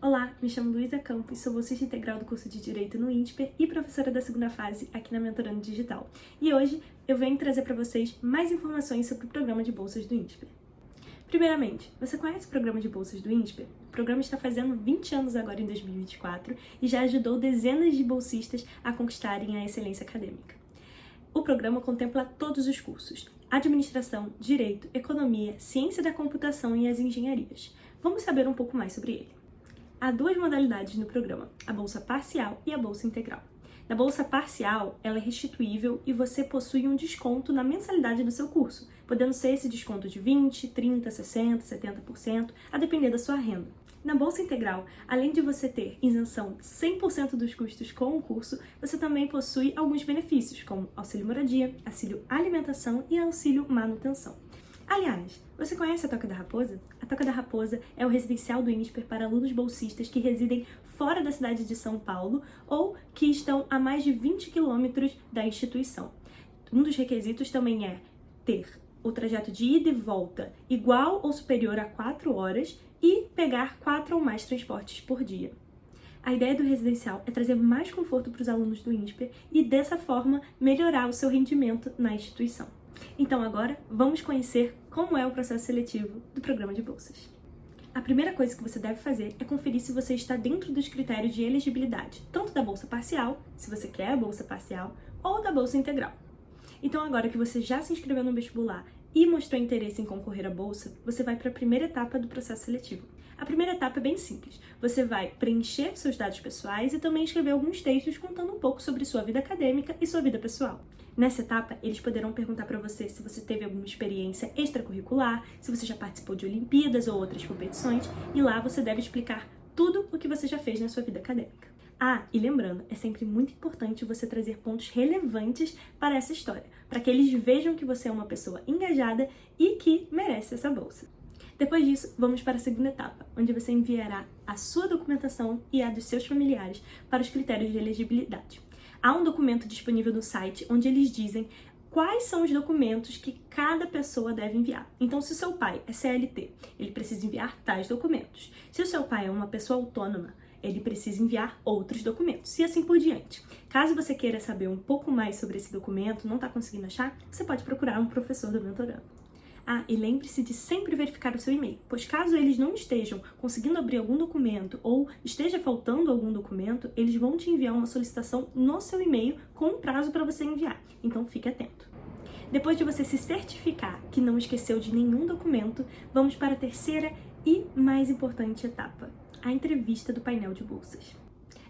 Olá, me chamo Luísa Campos, sou bolsista integral do curso de Direito no INSPER e professora da segunda fase aqui na Mentorando Digital. E hoje eu venho trazer para vocês mais informações sobre o programa de bolsas do INSPER. Primeiramente, você conhece o programa de bolsas do INSPER? O programa está fazendo 20 anos agora em 2024 e já ajudou dezenas de bolsistas a conquistarem a excelência acadêmica. O programa contempla todos os cursos: administração, direito, economia, ciência da computação e as engenharias. Vamos saber um pouco mais sobre ele. Há duas modalidades no programa, a bolsa parcial e a bolsa integral. Na bolsa parcial, ela é restituível e você possui um desconto na mensalidade do seu curso, podendo ser esse desconto de 20%, 30%, 60%, 70%, a depender da sua renda. Na bolsa integral, além de você ter isenção 100% dos custos com o curso, você também possui alguns benefícios, como auxílio moradia, auxílio alimentação e auxílio manutenção. Aliás, você conhece a Toca da Raposa? A Toca da Raposa é o residencial do INSPER para alunos bolsistas que residem fora da cidade de São Paulo ou que estão a mais de 20 quilômetros da instituição. Um dos requisitos também é ter o trajeto de ida e volta igual ou superior a 4 horas e pegar 4 ou mais transportes por dia. A ideia do residencial é trazer mais conforto para os alunos do INSPER e, dessa forma, melhorar o seu rendimento na instituição. Então agora, vamos conhecer como é o processo seletivo do programa de bolsas. A primeira coisa que você deve fazer é conferir se você está dentro dos critérios de elegibilidade, tanto da bolsa parcial, se você quer a bolsa parcial, ou da bolsa integral. Então agora que você já se inscreveu no vestibular e mostrou interesse em concorrer à bolsa, você vai para a primeira etapa do processo seletivo. A primeira etapa é bem simples. Você vai preencher seus dados pessoais e também escrever alguns textos contando um pouco sobre sua vida acadêmica e sua vida pessoal. Nessa etapa, eles poderão perguntar para você se você teve alguma experiência extracurricular, se você já participou de Olimpíadas ou outras competições, e lá você deve explicar tudo o que você já fez na sua vida acadêmica. Ah, e lembrando, é sempre muito importante você trazer pontos relevantes para essa história, para que eles vejam que você é uma pessoa engajada e que merece essa bolsa. Depois disso, vamos para a segunda etapa, onde você enviará a sua documentação e a dos seus familiares para os critérios de elegibilidade. Há um documento disponível no site onde eles dizem quais são os documentos que cada pessoa deve enviar. Então, se o seu pai é CLT, ele precisa enviar tais documentos. Se o seu pai é uma pessoa autônoma, ele precisa enviar outros documentos, e assim por diante. Caso você queira saber um pouco mais sobre esse documento, não está conseguindo achar, você pode procurar um professor do Mentorando. Ah, e lembre-se de sempre verificar o seu e-mail, pois caso eles não estejam conseguindo abrir algum documento ou esteja faltando algum documento, eles vão te enviar uma solicitação no seu e-mail com um prazo para você enviar, então fique atento. Depois de você se certificar que não esqueceu de nenhum documento, vamos para a terceira e mais importante etapa, a entrevista do painel de bolsas.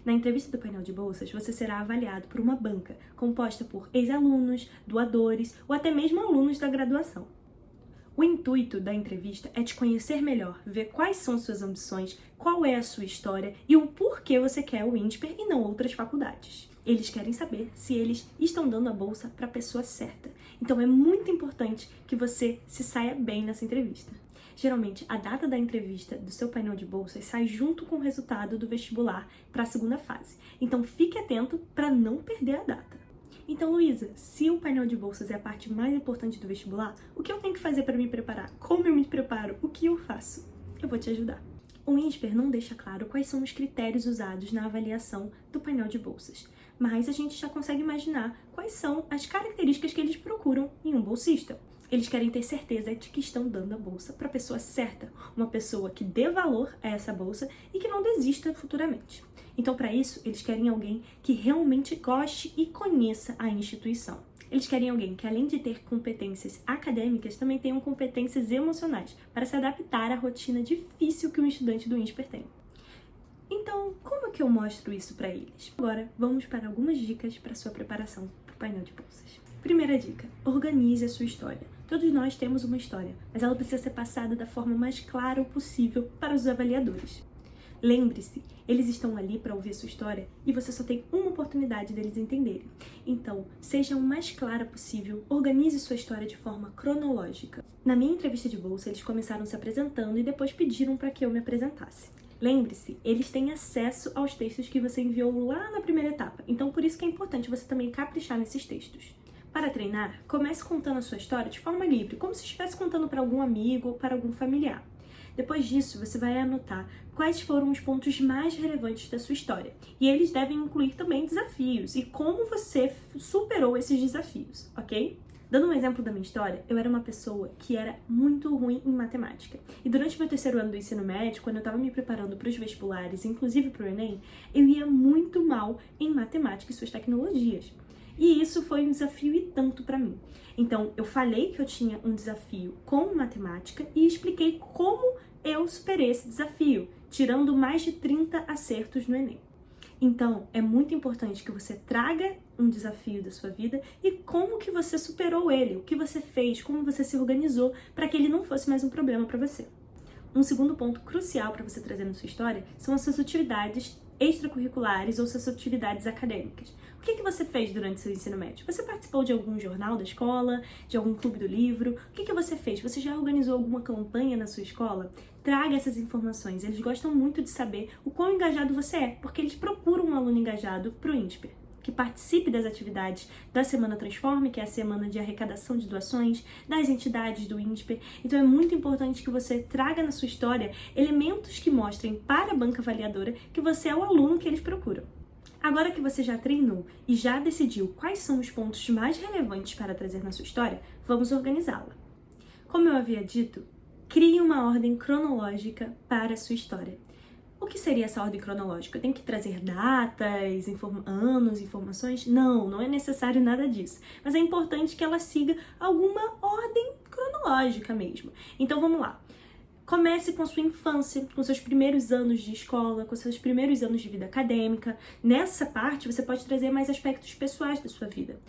Na entrevista do painel de bolsas, você será avaliado por uma banca composta por ex-alunos, doadores ou até mesmo alunos da graduação. O intuito da entrevista é te conhecer melhor, ver quais são suas ambições, qual é a sua história e o porquê você quer o INSPER e não outras faculdades. Eles querem saber se eles estão dando a bolsa para a pessoa certa. Então é muito importante que você se saia bem nessa entrevista. Geralmente, a data da entrevista do seu painel de bolsas sai junto com o resultado do vestibular para a segunda fase. Então fique atento para não perder a data. Então, Luísa, se o painel de bolsas é a parte mais importante do vestibular, o que eu tenho que fazer para me preparar? Como eu me preparo? O que eu faço? Eu vou te ajudar. O INSPER não deixa claro quais são os critérios usados na avaliação do painel de bolsas, mas a gente já consegue imaginar quais são as características que eles procuram em um bolsista. Eles querem ter certeza de que estão dando a bolsa para a pessoa certa, uma pessoa que dê valor a essa bolsa e que não desista futuramente. Então, para isso, eles querem alguém que realmente goste e conheça a instituição. Eles querem alguém que, além de ter competências acadêmicas, também tenham competências emocionais para se adaptar à rotina difícil que um estudante do INSPER tem. Então, como é que eu mostro isso para eles? Agora, vamos para algumas dicas para sua preparação para o painel de bolsas. Primeira dica: organize a sua história. Todos nós temos uma história, mas ela precisa ser passada da forma mais clara possível para os avaliadores. Lembre-se, eles estão ali para ouvir sua história e você só tem uma oportunidade deles entenderem. Então, seja o mais clara possível, organize sua história de forma cronológica. Na minha entrevista de bolsa, eles começaram se apresentando e depois pediram para que eu me apresentasse. Lembre-se, eles têm acesso aos textos que você enviou lá na primeira etapa, então por isso que é importante você também caprichar nesses textos. Para treinar, comece contando a sua história de forma livre, como se estivesse contando para algum amigo ou para algum familiar. Depois disso, você vai anotar quais foram os pontos mais relevantes da sua história. E eles devem incluir também desafios e como você superou esses desafios, ok? Dando um exemplo da minha história, eu era uma pessoa que era muito ruim em matemática. E durante meu terceiro ano do ensino médio, quando eu estava me preparando para os vestibulares, inclusive para o Enem, eu ia muito mal em matemática e suas tecnologias. E isso foi um desafio e tanto para mim. Então, eu falei que eu tinha um desafio com matemática e expliquei como eu superei esse desafio, tirando mais de 30 acertos no Enem. Então, é muito importante que você traga um desafio da sua vida e como que você superou ele, o que você fez, como você se organizou para que ele não fosse mais um problema para você. Um segundo ponto crucial para você trazer na sua história são as suas atividades extracurriculares ou suas atividades acadêmicas. O que você fez durante seu ensino médio? Você participou de algum jornal da escola, de algum clube do livro? O que você fez? Você já organizou alguma campanha na sua escola? Traga essas informações. Eles gostam muito de saber o quão engajado você é, porque eles procuram um aluno engajado para o INSPER, que participe das atividades da Semana Transforme, que é a semana de arrecadação de doações, das entidades do INSPER. Então é muito importante que você traga na sua história elementos que mostrem para a banca avaliadora que você é o aluno que eles procuram. Agora que você já treinou e já decidiu quais são os pontos mais relevantes para trazer na sua história, vamos organizá-la. Como eu havia dito, crie uma ordem cronológica para a sua história. O que seria essa ordem cronológica? Eu tenho que trazer datas, anos, informações? Não é necessário nada disso. Mas é importante que ela siga alguma ordem cronológica mesmo. Então vamos lá. Comece com a sua infância, com seus primeiros anos de escola, com seus primeiros anos de vida acadêmica. Nessa parte, você pode trazer mais aspectos pessoais da sua vida.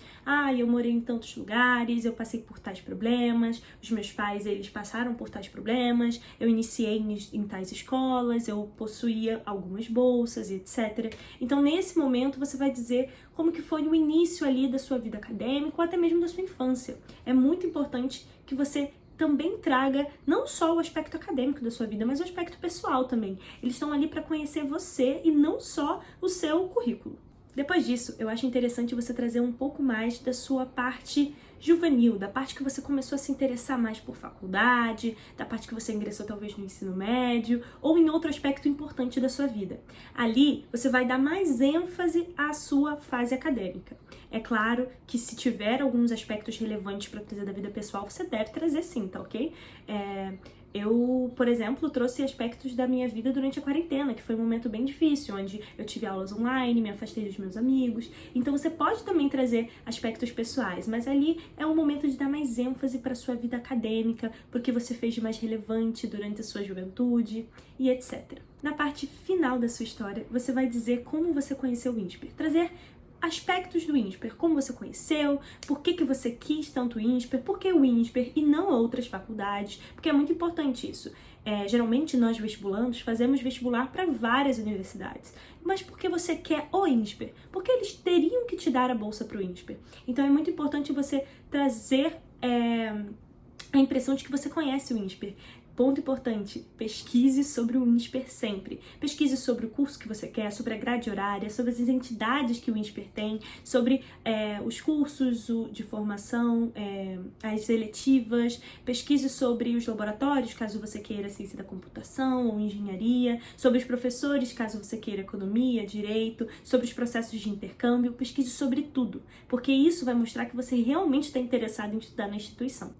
Eu morei em tantos lugares, eu passei por tais problemas, os meus pais, eles passaram por tais problemas, eu iniciei em tais escolas, eu possuía algumas bolsas e etc. Então, nesse momento, você vai dizer como que foi o início ali da sua vida acadêmica ou até mesmo da sua infância. É muito importante que você também traga não só o aspecto acadêmico da sua vida, mas o aspecto pessoal também. Eles estão ali para conhecer você e não só o seu currículo. Depois disso, eu acho interessante você trazer um pouco mais da sua parte juvenil, da parte que você começou a se interessar mais por faculdade, da parte que você ingressou talvez no ensino médio ou em outro aspecto importante da sua vida. Ali, você vai dar mais ênfase à sua fase acadêmica. É claro que se tiver alguns aspectos relevantes para trazer da vida pessoal, você deve trazer sim, tá ok? Eu, por exemplo, trouxe aspectos da minha vida durante a quarentena, que foi um momento bem difícil, onde eu tive aulas online, me afastei dos meus amigos. Então você pode também trazer aspectos pessoais, mas ali é um momento de dar mais ênfase para a sua vida acadêmica, porque você fez de mais relevante durante a sua juventude e etc. Na parte final da sua história, você vai dizer como você conheceu o INSPER, trazer aspectos do INSPER, como você conheceu, por que você quis tanto o INSPER, por que o INSPER e não outras faculdades, porque é muito importante isso. Geralmente nós vestibulandos fazemos vestibular para várias universidades, mas por que você quer o INSPER? Porque eles teriam que te dar a bolsa para o INSPER. Então é muito importante você trazer a impressão de que você conhece o INSPER. Ponto importante, pesquise sobre o INSPER sempre. Pesquise sobre o curso que você quer, sobre a grade horária, sobre as entidades que o INSPER tem, sobre os cursos de formação, as eletivas. Pesquise sobre os laboratórios, caso você queira ciência da computação ou engenharia, sobre os professores, caso você queira economia, direito, sobre os processos de intercâmbio. Pesquise sobre tudo, porque isso vai mostrar que você realmente está interessado em estudar na instituição.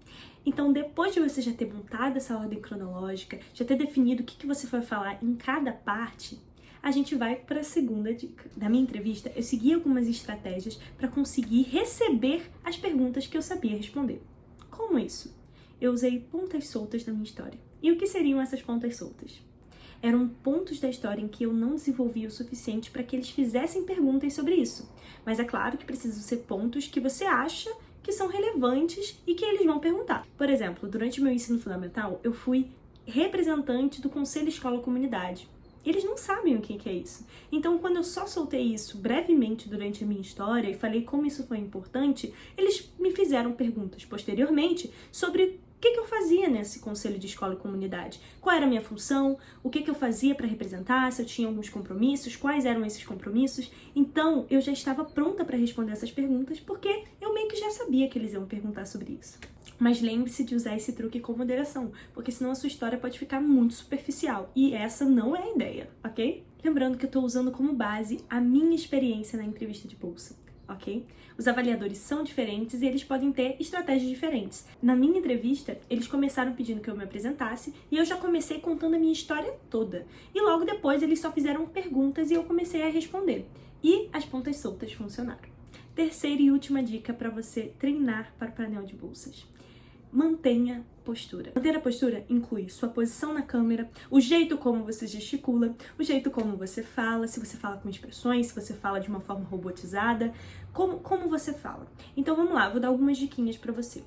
Então, depois de você já ter montado essa ordem cronológica, já ter definido o que você vai falar em cada parte, a gente vai para a segunda dica. Na minha entrevista, eu segui algumas estratégias para conseguir receber as perguntas que eu sabia responder. Como isso? Eu usei pontas soltas na minha história. E o que seriam essas pontas soltas? Eram pontos da história em que eu não desenvolvi o suficiente para que eles fizessem perguntas sobre isso. Mas é claro que precisam ser pontos que você acha que são relevantes e que eles vão perguntar. Por exemplo, durante o meu ensino fundamental, eu fui representante do Conselho Escola-Comunidade. Eles não sabem o que é isso. Então, quando eu só soltei isso brevemente durante a minha história e falei como isso foi importante, eles me fizeram perguntas posteriormente sobre o que eu fazia nesse conselho de escola e comunidade, qual era a minha função, o que eu fazia para representar, se eu tinha alguns compromissos, quais eram esses compromissos. Então, eu já estava pronta para responder essas perguntas, porque eu meio que já sabia que eles iam perguntar sobre isso. Mas lembre-se de usar esse truque com moderação, porque senão a sua história pode ficar muito superficial, e essa não é a ideia, ok? Lembrando que eu estou usando como base a minha experiência na entrevista de bolsa, ok? Os avaliadores são diferentes e eles podem ter estratégias diferentes. Na minha entrevista, eles começaram pedindo que eu me apresentasse e eu já comecei contando a minha história toda. E logo depois eles só fizeram perguntas e eu comecei a responder. E as pontas soltas funcionaram. Terceira e última dica para você treinar para o painel de bolsas. Mantenha postura. Manter a postura inclui sua posição na câmera, o jeito como você gesticula, o jeito como você fala, se você fala com expressões, se você fala de uma forma robotizada, como você fala. Então vamos lá, vou dar algumas diquinhas para você.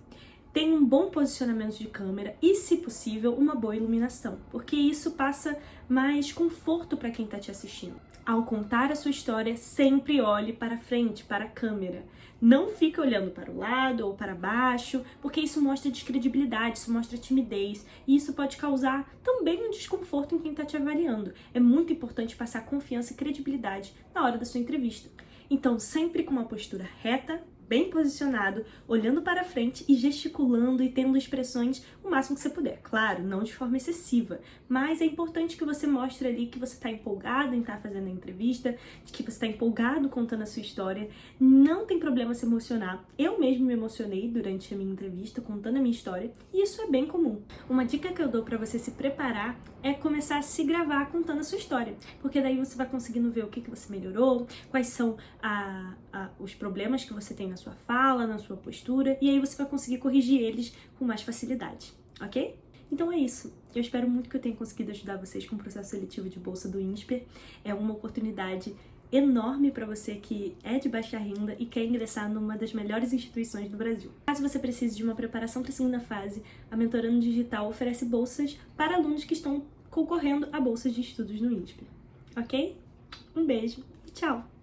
Tenha um bom posicionamento de câmera e, se possível, uma boa iluminação, porque isso passa mais conforto para quem está te assistindo. Ao contar a sua história, sempre olhe para frente, para a câmera. Não fique olhando para o lado ou para baixo, porque isso mostra descredibilidade, isso mostra timidez, e isso pode causar também um desconforto em quem está te avaliando. É muito importante passar confiança e credibilidade na hora da sua entrevista. Então, sempre com uma postura reta, bem posicionado, olhando para frente e gesticulando e tendo expressões o máximo que você puder. Claro, não de forma excessiva, mas é importante que você mostre ali que você está empolgado em estar fazendo a entrevista, que você está empolgado contando a sua história. Não tem problema se emocionar. Eu mesmo me emocionei durante a minha entrevista, contando a minha história, e isso é bem comum. Uma dica que eu dou para você se preparar é começar a se gravar contando a sua história, porque daí você vai conseguindo ver o que você melhorou, quais são os problemas que você tem na sua fala, na sua postura, e aí você vai conseguir corrigir eles com mais facilidade, ok? Então é isso. Eu espero muito que eu tenha conseguido ajudar vocês com o processo seletivo de bolsa do INSPER. É uma oportunidade enorme para você que é de baixa renda e quer ingressar numa das melhores instituições do Brasil. Caso você precise de uma preparação para a segunda fase, a Mentorando Digital oferece bolsas para alunos que estão concorrendo a bolsas de estudos no INSPER, ok? Um beijo e tchau!